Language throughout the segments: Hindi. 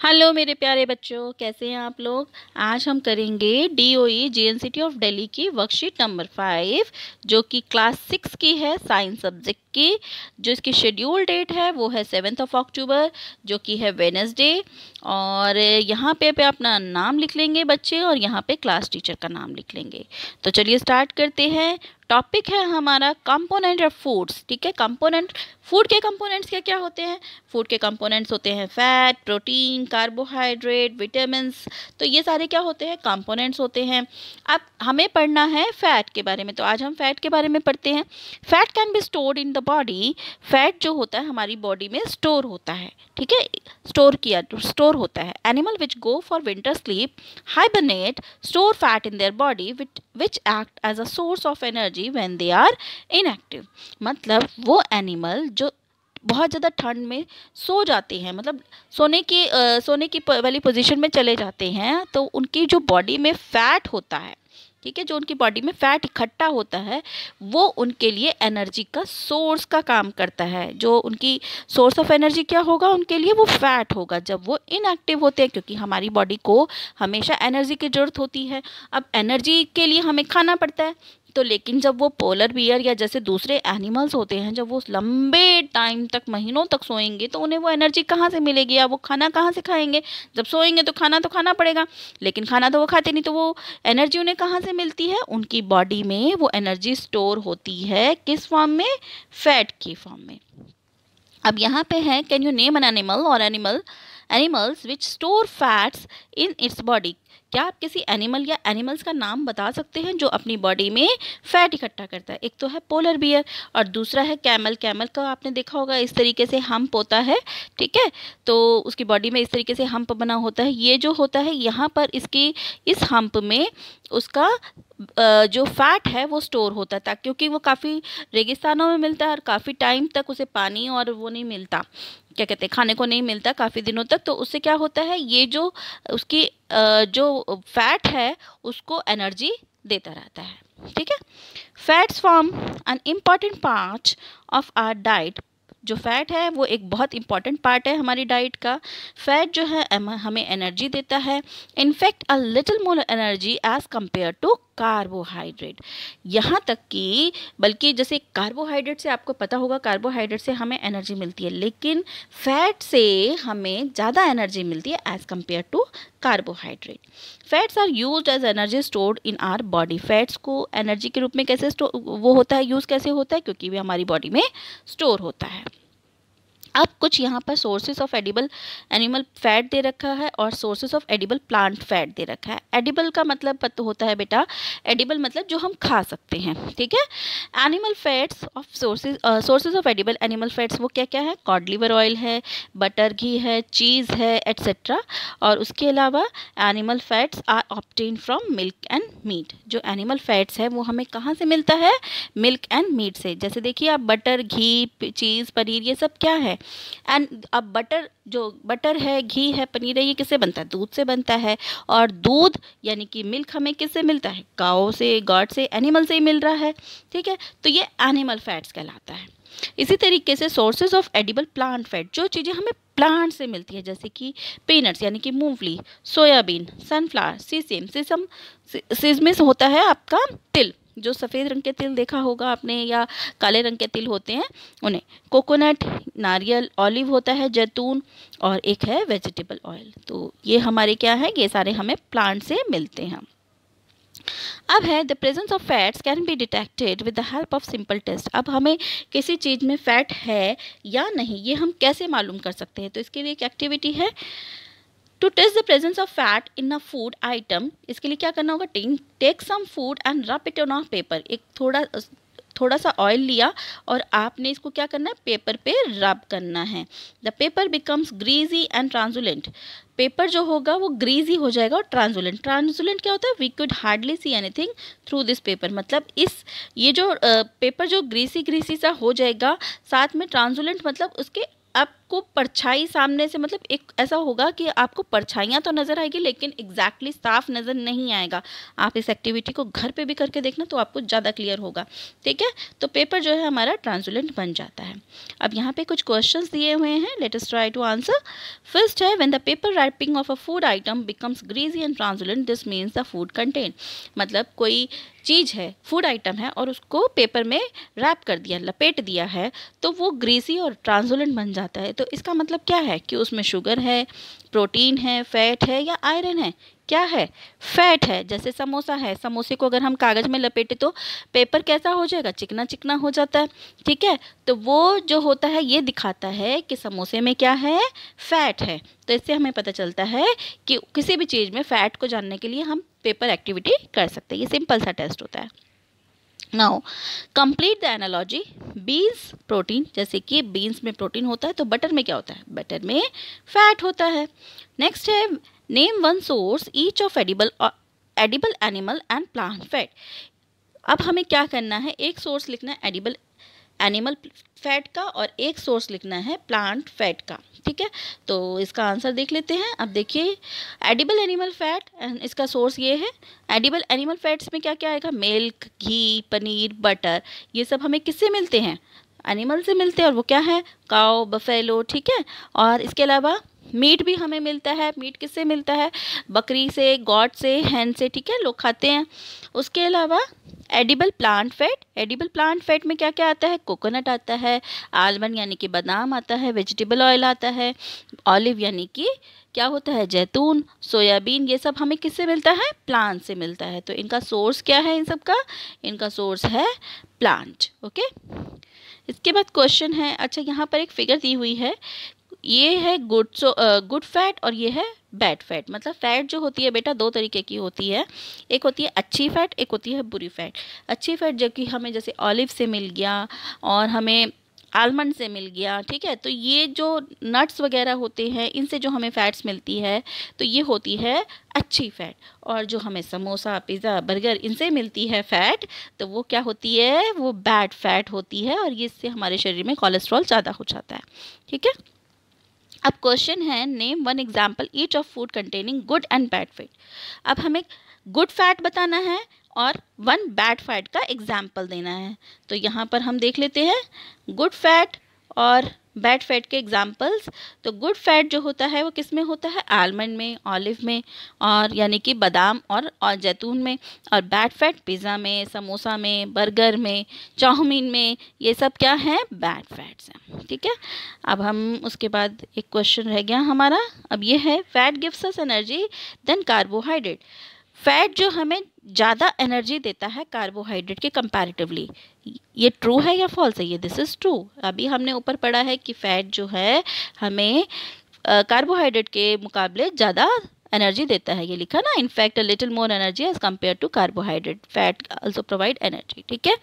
हेलो मेरे प्यारे बच्चों, कैसे हैं आप लोग। आज हम करेंगे DOE JNCT ऑफ दिल्ली की वर्कशीट नंबर 5 जो कि क्लास 6 की है, साइंस सब्जेक्ट की। जो इसकी शेड्यूल डेट है वो है 7 अक्टूबर जो कि है वेडनेसडे। और यहाँ पे अपना नाम लिख लेंगे बच्चे और यहाँ पे क्लास टीचर का नाम लिख लेंगे। तो चलिए स्टार्ट करते हैं। टॉपिक है हमारा कंपोनेंट ऑफ फूड्स। ठीक है, कंपोनेंट, फूड के कंपोनेंट्स क्या क्या होते हैं। फूड के कंपोनेंट्स होते हैं फैट, प्रोटीन, कार्बोहाइड्रेट, विटामिन्स। तो ये सारे क्या होते हैं, कंपोनेंट्स होते हैं। अब हमें पढ़ना है फैट के बारे में, तो आज हम फैट के बारे में पढ़ते हैं। Fat can be stored in the body. Fat जो होता है हमारी बॉडी में स्टोर होता है। ठीक है, स्टोर होता है। Animal which go for winter sleep hibernate store fat in their body which act as a source of energy when they are inactive. मतलब वो एनिमल जो बहुत ज़्यादा ठंड में सो जाते हैं, मतलब सोने की वाली पोजीशन में चले जाते हैं, तो उनकी जो बॉडी में फैट होता है, ठीक है, जो उनकी बॉडी में फैट इकट्ठा होता है वो उनके लिए एनर्जी का सोर्स का काम करता है। जो उनकी सोर्स ऑफ एनर्जी क्या होगा, उनके लिए वो फैट होगा जब वो इनएक्टिव होते हैं, क्योंकि हमारी बॉडी को हमेशा एनर्जी की ज़रूरत होती है। अब एनर्जी के लिए हमें खाना पड़ता है, तो लेकिन जब वो पोलर बियर या जैसे दूसरे एनिमल्स होते हैं, जब वो लंबे टाइम तक, महीनों तक सोएंगे, तो उन्हें वो एनर्जी कहाँ से मिलेगी या वो खाना कहाँ से खाएंगे। जब सोएंगे तो खाना पड़ेगा, लेकिन खाना तो वो खाते नहीं, तो वो एनर्जी उन्हें कहाँ से मिलती है, उनकी बॉडी में वो एनर्जी स्टोर होती है। किस फॉर्म में, फैट की फॉर्म में। अब यहाँ पे है, can you name an animal और animals which store fats in its body. क्या आप किसी एनिमल या एनिमल्स का नाम बता सकते हैं जो अपनी बॉडी में फैट इकट्ठा करता है। एक तो है पोलर बियर और दूसरा है कैमल। कैमल का आपने देखा होगा, इस तरीके से हम्प होता है, ठीक है, तो उसकी बॉडी में इस तरीके से हम्प बना होता है। ये जो होता है यहाँ पर इस हम्प में उसका जो फैट है वो स्टोर होता था, क्योंकि वो काफ़ी रेगिस्तानों में मिलता है और काफ़ी टाइम तक उसे पानी और वो नहीं मिलता, क्या कहते हैं, खाने को नहीं मिलता काफ़ी दिनों तक। तो उससे क्या होता है, ये जो उसकी जो फैट है उसको एनर्जी देता रहता है। ठीक है, fats form an important part of our diet. जो फैट है वो एक बहुत इंपॉर्टेंट पार्ट है हमारी डाइट का। फैट जो है हमें एनर्जी देता है, in fact a little more energy as compare to carbohydrate. यहाँ तक कि बल्कि जैसे कार्बोहाइड्रेट से आपको पता होगा, कार्बोहाइड्रेट से हमें एनर्जी मिलती है, लेकिन फैट से हमें ज़्यादा एनर्जी मिलती है as compare to carbohydrate. Fats are used as energy stored in our body. Fats को एनर्जी के रूप में कैसे वो होता है, यूज़ कैसे होता है, क्योंकि वे हमारी बॉडी में स्टोर होता है। अब कुछ यहाँ पर sources of edible animal fat दे रखा है और sources of edible plant fat दे रखा है। एडिबल का मतलब होता है बेटा, एडिबल मतलब जो हम खा सकते हैं, ठीक है। Animal fats of sources of edible animal fats वो क्या क्या है, कॉड लिवर ऑयल है, बटर घी है, चीज़ है, एट्सेट्रा। और उसके अलावा animal fats are obtain from milk and meat. जो एनिमल फैट्स है वो हमें कहाँ से मिलता है, मिल्क एंड मीट से। जैसे देखिए आप, बटर, घी, चीज़, पनीर, ये सब क्या है। एंड अब बटर है, घी है, पनीर है, ये किससे बनता है, दूध से बनता है। और दूध यानी कि मिल्क हमें किससे मिलता है, काऊ से, गॉड से, एनिमल से ही मिल रहा है, ठीक है। तो ये एनिमल फैट्स कहलाता है। इसी तरीके से sources of edible plant fat, जो चीज़ें हमें प्लांट से मिलती है, जैसे कि पीनट्स यानी कि मूंगफली, सोयाबीन, सनफ्लावर, सिसमिस होता है आपका तिल, जो सफ़ेद रंग के तिल देखा होगा आपने, या काले रंग के तिल होते हैं उन्हें, कोकोनट, नारियल, ऑलिव होता है, जैतून, और एक है वेजिटेबल ऑयल। तो ये हमारे क्या है, ये सारे हमें प्लांट से मिलते हैं। अब है the presence of fats can be detected with the help of simple test. अब हमें किसी चीज़ में फैट है या नहीं ये हम कैसे मालूम कर सकते हैं, तो इसके लिए एक एक्टिविटी है, to test the presence of fat in a food item. इसके लिए क्या करना होगा, take some food and rub it on a paper. एक थोड़ा सा ऑयल लिया और आपने इसको क्या करना है, पेपर पे रब करना है। The paper becomes greasy and translucent. Paper जो होगा वो ग्रीजी हो जाएगा और ट्रांसुलेंट। ट्रांसुलेंट क्या होता है, we could hardly see anything through this paper. मतलब पेपर जो ग्रीसी सा हो जाएगा, साथ में ट्रांसुलेंट मतलब उसके अब आपको परछाई सामने से, मतलब एक ऐसा होगा कि आपको परछाइयाँ तो नज़र आएगी लेकिन एग्जैक्टली साफ नज़र नहीं आएगा। आप इस एक्टिविटी को घर पे भी करके देखना तो आपको ज़्यादा क्लियर होगा, ठीक है। तो पेपर जो है हमारा ट्रांसपेरेंट बन जाता है। अब यहाँ पे कुछ क्वेश्चंस दिए हुए हैं, let us try to answer. First है, when the paper wrapping of a food item becomes greasy and transparent this means the food contain. मतलब कोई चीज़ है, फूड आइटम है और उसको पेपर में रैप कर दिया, लपेट दिया है, तो वो ग्रीसी और ट्रांसपेरेंट बन जाता है। तो इसका मतलब क्या है कि उसमें शुगर है, प्रोटीन है, फैट है या आयरन है। क्या है? फैट है। जैसे समोसा है, समोसे को अगर हम कागज़ में लपेटे तो पेपर कैसा हो जाएगा? चिकना चिकना हो जाता है, ठीक है। तो वो जो होता है ये दिखाता है कि समोसे में क्या है? फैट है। तो इससे हमें पता चलता है कि किसी भी चीज़ में फ़ैट को जानने के लिए हम पेपर एक्टिविटी कर सकते हैं। ये सिंपल सा टेस्ट होता है। Now complete the analogy. Beans protein, जैसे कि बीन्स में प्रोटीन होता है तो बटर में क्या होता है? बटर में फैट होता है। नेक्स्ट है, name one source each of edible animal and plant fat. अब हमें क्या करना है? एक सोर्स लिखना है एडिबल एनिमल फैट का और एक सोर्स लिखना है प्लांट फैट का, ठीक है। तो इसका आंसर देख लेते हैं। अब देखिए, एडिबल एनिमल फैट, इसका सोर्स ये है। एडिबल एनिमल फैट्स में क्या क्या आएगा? मिल्क, घी, पनीर, बटर, ये सब हमें किससे मिलते हैं? एनिमल से मिलते हैं, और वो क्या है? काऊ, बफेलो, ठीक है। और इसके अलावा मीट भी हमें मिलता है। मीट किससे मिलता है? बकरी से, गॉट से, हैन से, ठीक है, लोग खाते हैं। उसके अलावा edible plant fat, edible plant fat में क्या क्या आता है? कोकोनट आता है, आलमंड यानी कि बादाम आता है, वेजिटेबल ऑयल आता है, ऑलिव यानी कि क्या होता है? जैतून, सोयाबीन, ये सब हमें किससे मिलता है? प्लांट से मिलता है। तो इनका सोर्स क्या है? इन सब का इनका सोर्स है प्लांट, ओके। इसके बाद क्वेश्चन है, अच्छा यहाँ पर एक फिगर दी हुई है, ये है गुड फैट और ये है बैड फैट। मतलब फैट जो होती है बेटा दो तरीके की होती है, एक होती है अच्छी फैट, एक होती है बुरी फैट। अच्छी फैट जो कि हमें जैसे ऑलिव से मिल गया और हमें आलमंड से मिल गया, ठीक है। तो ये जो नट्स वगैरह होते हैं इनसे जो हमें फैट्स मिलती है तो ये होती है अच्छी फैट। और जो हमें समोसा, पिज़्ज़ा, बर्गर इनसे मिलती है फैट तो वो क्या होती है? वो बैड फैट होती है और ये इससे हमारे शरीर में कोलेस्ट्रॉल ज़्यादा हो जाता है, ठीक है। अब क्वेश्चन है, name one example each of food containing good and bad fat. अब हमें गुड फैट बताना है और वन बैड फैट का एग्जाम्पल देना है। तो यहाँ पर हम देख लेते हैं गुड फैट और बैड फैट के एग्जाम्पल्स। तो गुड फैट जो होता है वो किस में होता है? आलमंड में, ऑलिव में, और यानी कि बादाम और जैतून में। और बैड फैट पिज़्ज़ा में, समोसा में, बर्गर में, चाउमीन में, ये सब क्या है? बैड फैट्स हैं, ठीक है। अब हम उसके बाद एक क्वेश्चन रह गया हमारा, अब ये है, fat gives us energy then carbohydrate. Fat जो हमें ज़्यादा एनर्जी देता है कार्बोहाइड्रेट के कंपैरेटिवली, ये ट्रू है या फॉल्स है? ये दिस इज़ ट्रू। अभी हमने ऊपर पढ़ा है कि फैट जो है हमें कार्बोहाइड्रेट के मुकाबले ज़्यादा एनर्जी देता है, ये लिखा ना, in fact a little more energy as compare to carbohydrate, fat also provide energy, ठीक है।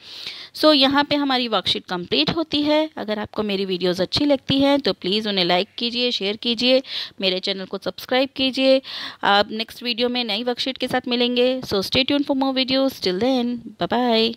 सो यहाँ पे हमारी वर्कशीट कंप्लीट होती है। अगर आपको मेरी वीडियोस अच्छी लगती हैं तो प्लीज़ उन्हें लाइक कीजिए, शेयर कीजिए, मेरे चैनल को सब्सक्राइब कीजिए। आप नेक्स्ट वीडियो में नई वर्कशीट के साथ मिलेंगे। So stay tuned for more videos. Till then, bye bye.